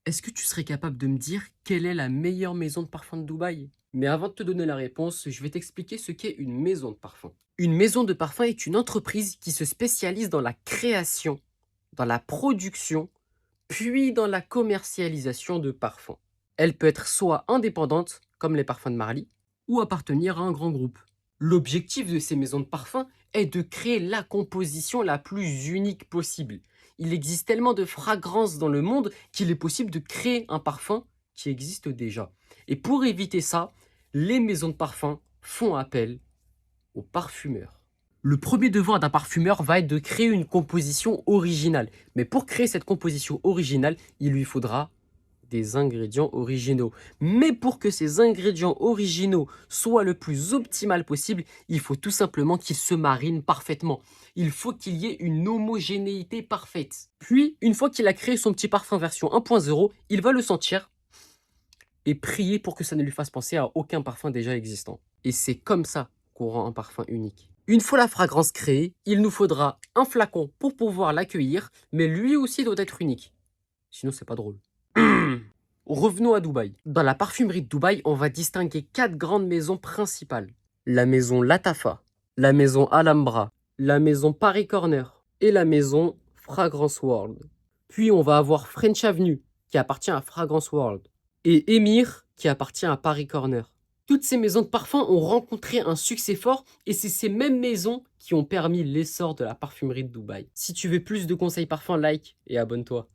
Est-ce que tu serais capable de me dire quelle est la meilleure maison de parfum de Dubaï? Mais avant de te donner la réponse, je vais t'expliquer ce qu'est une maison de parfum. Une maison de parfum est une entreprise qui se spécialise dans la création, dans la production, puis dans la commercialisation de parfums. Elle peut être soit indépendante, comme les parfums de Marly, ou appartenir à un grand groupe. L'objectif de ces maisons de parfum est de créer la composition la plus unique possible. Il existe tellement de fragrances dans le monde qu'il est possible de créer un parfum qui existe déjà. Et pour éviter ça, les maisons de parfum font appel aux parfumeurs. Le premier devoir d'un parfumeur va être de créer une composition originale. Mais pour créer cette composition originale, il lui faudra des ingrédients originaux. Mais pour que ces ingrédients originaux soient le plus optimal possible, il faut tout simplement qu'ils se marinent parfaitement. Il faut qu'il y ait une homogénéité parfaite. Puis, une fois qu'il a créé son petit parfum version 1.0, il va le sentir et prier pour que ça ne lui fasse penser à aucun parfum déjà existant. Et c'est comme ça qu'on rend un parfum unique. Une fois la fragrance créée, il nous faudra un flacon pour pouvoir l'accueillir, mais lui aussi doit être unique. Sinon, c'est pas drôle. Revenons à Dubaï. Dans la parfumerie de Dubaï, on va distinguer 4 grandes maisons principales. La maison Latafa, la maison Alhambra, la maison Paris Corner et la maison Fragrance World. Puis on va avoir French Avenue, qui appartient à Fragrance World, et Emir, qui appartient à Paris Corner. Toutes ces maisons de parfums ont rencontré un succès fort et c'est ces mêmes maisons qui ont permis l'essor de la parfumerie de Dubaï. Si tu veux plus de conseils parfums, like et abonne-toi.